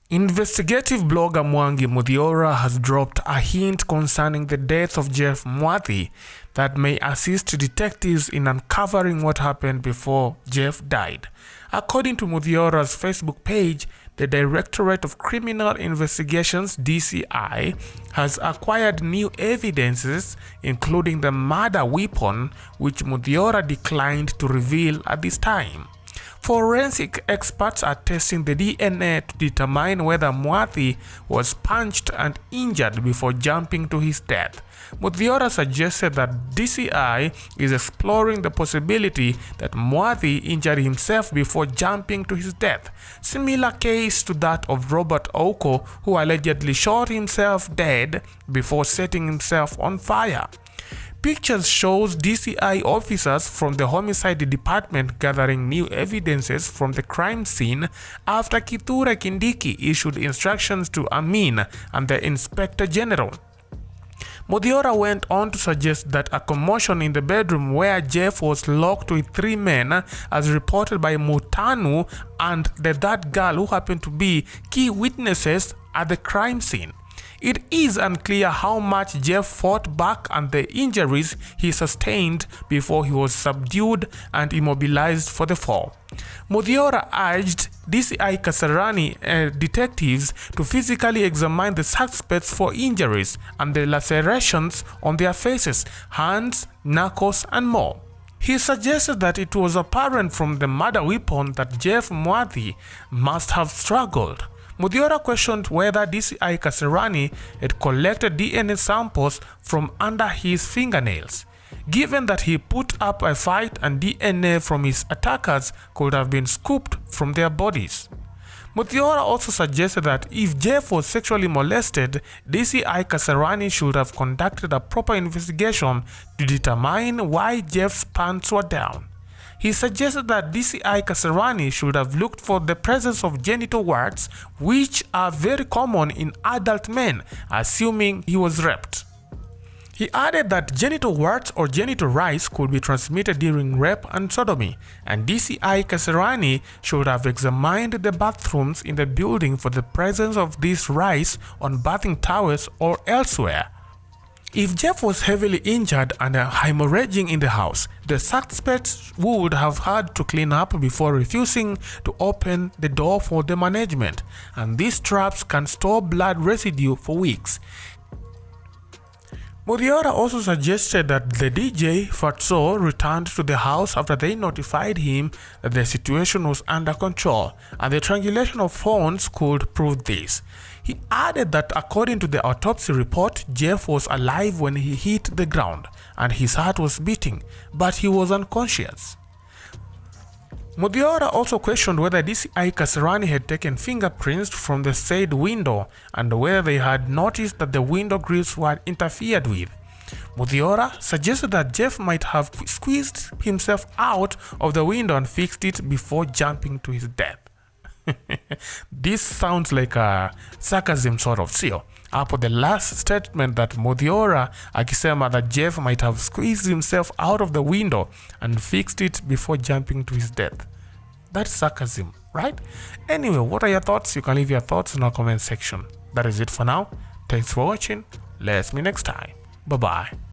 Investigative blogger Mwangi Muthiora has dropped a hint concerning the death of Jeff Mwathi that may assist detectives in uncovering what happened before Jeff died. According to Muthiora's Facebook page, the Directorate of Criminal Investigations (DCI) has acquired new evidences, including the murder weapon, which Muthiora declined to reveal at this time. Forensic experts are testing the DNA to determine whether Mwathi was punched and injured before jumping to his death. Muthiora suggested that DCI is exploring the possibility that Mwathi injured himself before jumping to his death, similar case to that of Robert Oko, who allegedly shot himself dead before setting himself on fire. Pictures shows DCI officers from the homicide department gathering new evidences from the crime scene after Kithure Kindiki issued instructions to Amin and the Inspector General. Muthiora went on to suggest that a commotion in the bedroom where Jeff was locked with 3 men, as reported by Mutanu and the third girl who happened to be key witnesses at the crime scene. It is unclear how much Jeff fought back and the injuries he sustained before he was subdued and immobilized for the fall. Muthiora urged DCI Kasarani detectives to physically examine the suspects for injuries and the lacerations on their faces, hands, knuckles, and more. He suggested that it was apparent from the murder weapon that Jeff Mwathi must have struggled. Muthiora questioned whether DCI Kasarani had collected DNA samples from under his fingernails, given that he put up a fight and DNA from his attackers could have been scooped from their bodies. Muthiora also suggested that if Jeff was sexually molested, DCI Kasarani should have conducted a proper investigation to determine why Jeff's pants were down. He suggested that DCI Kasarani should have looked for the presence of genital warts, which are very common in adult men, assuming he was raped. He added that genital warts or genital rice could be transmitted during rape and sodomy, and DCI Kasarani should have examined the bathrooms in the building for the presence of this rice on bathing towels or elsewhere. If Jeff was heavily injured and hemorrhaging in the house, the suspects would have had to clean up before refusing to open the door for the management, and these traps can store blood residue for weeks. Muthiora also suggested that the DJ, Fatxo, returned to the house after they notified him that the situation was under control, and the triangulation of phones could prove this. He added that according to the autopsy report, Jeff was alive when he hit the ground, and his heart was beating, but he was unconscious. Muthiora also questioned whether DCI Kasarani had taken fingerprints from the said window and whether they had noticed that the window grills were interfered with. Muthiora suggested that Jeff might have squeezed himself out of the window and fixed it before jumping to his death. This sounds like a sarcasm sort of, sio? Hapo the last statement that Muthiora akisema that Jeff might have squeezed himself out of the window and fixed it before jumping to his death. That's sarcasm, right? Anyway, what are your thoughts? You can leave your thoughts in our comment section. That is it for now. Thanks for watching. Let's meet next time. Bye-bye.